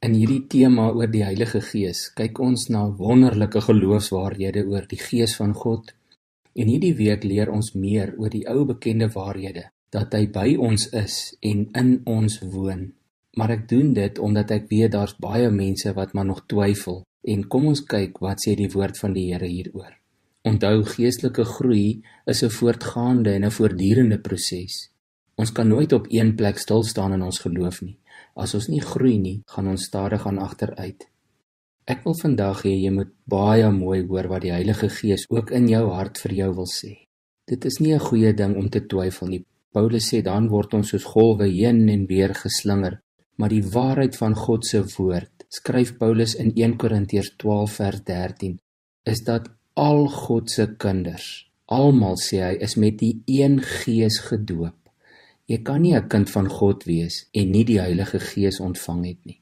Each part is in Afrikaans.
In hierdie tema oor die Heilige Gees kyk ons na wonderlike geloofswaarhede oor die Gees van God. En hierdie week leer ons meer oor die ou bekende waarhede, dat hy by ons is en in ons woon. Maar ek doen dit omdat ek weet daar's baie mense wat maar nog twyfel. En kom ons kyk wat sê die woord van die Here hieroor. Onthou, geestelike groei is 'n voortgaande en 'n voortdurende proses. Ons kan nooit op een plek stil staan in ons geloof nie. As ons nie groei nie, gaan ons stadig aan agteruit. Ek wil vandag hê jy moet baie mooi hoor wat die Heilige Gees ook in jou hart vir jou wil sê. Dit is nie 'n goeie ding om te twyfel nie. Paulus sê dan word ons soos golwe heen en weer geslinger. Maar die waarheid van God se woord, skryf Paulus in 1 Korintiërs 12 vers 13, is dat al God se kinders, almal sê hy, is met die een Gees gedoop. Jy kan nie 'n kind van God wees en nie die Heilige Gees ontvang het nie.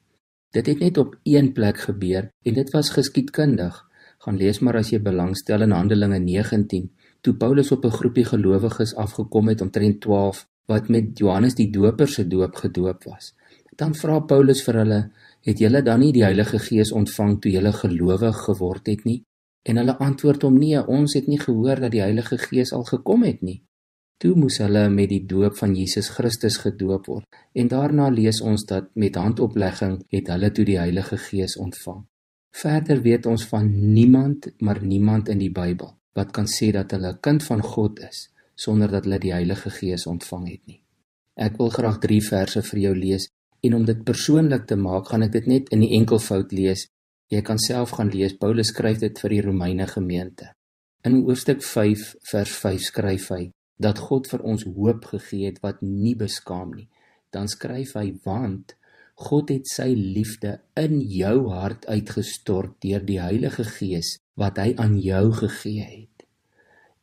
Dit het net op een plek gebeur en dit was geskiedkundig. Gaan lees maar as jy belangstel in Handelinge 19, toe Paulus op 'n groepie gelowiges afgekom het omtrent 12, wat met Johannes die Doper se doop gedoop was. Dan vra Paulus vir hulle, het julle dan nie die Heilige Gees ontvang toe julle gelowig geword het nie? En hulle antwoord hom, nee, ons het nie gehoor dat die Heilige Gees al gekom het nie. Toe moes hulle met die doop van Jesus Christus gedoop word. En daarna lees ons dat met handoplegging het hulle toe die Heilige Gees ontvang. Verder weet ons van niemand in die Bybel wat kan sê dat hulle 'n kind van God is sonder dat hulle die Heilige Gees ontvang het nie. Ek wil graag 3 verse vir jou lees en om dit persoonlik te maak, gaan ek dit net in die enkelvoud lees. Jy kan self gaan lees. Paulus skryf dit vir die Romeine gemeente. In hoofstuk 5 vers 5 skryf hy dat God vir ons hoop gegee het wat nie beskaam nie. Dan skryf hy, want God het sy liefde in jou hart uitgestort deur die Heilige Gees wat hy aan jou gegee het.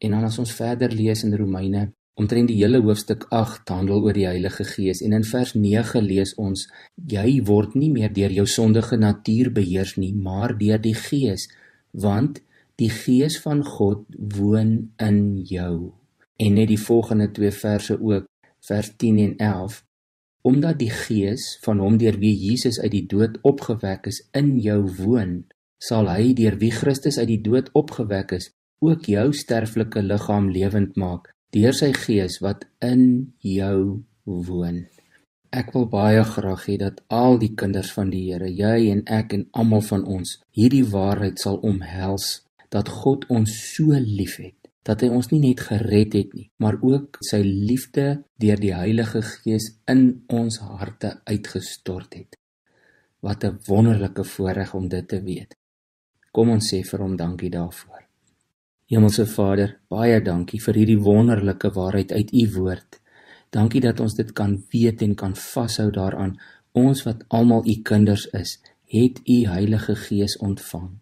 En dan as ons verder lees in Romeine, omtrent die hele hoofstuk 8 handel oor die Heilige Gees en in vers 9 lees ons, jy word nie meer deur jou sondige natuur beheers nie, maar deur die Gees, want die Gees van God woon in jou. En net die volgende 2 verse ook, vers 10 en 11, omdat die Gees van hom deur wie Jesus uit die dood opgewek is in jou woon, sal hy deur wie Christus uit die dood opgewek is, ook jou sterflike liggaam lewend maak, deur sy Gees wat in jou woon. Ek wil baie graag hê dat al die kinders van die Here, jy en ek en almal van ons, hierdie waarheid sal omhels, dat God ons so lief het, dat hy ons nie net gered het nie, maar ook sy liefde deur die Heilige Gees in ons harte uitgestort het. Wat 'n wonderlike voorreg om dit te weet. Kom ons sê vir hom dankie daarvoor. Hemelse Vader, baie dankie vir hierdie wonderlike waarheid uit u woord. Dankie dat ons dit kan weet en kan vashou daaraan. Ons wat almal u kinders is, het u Heilige Gees ontvang.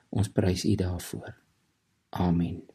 Ons prys u daarvoor. Amen.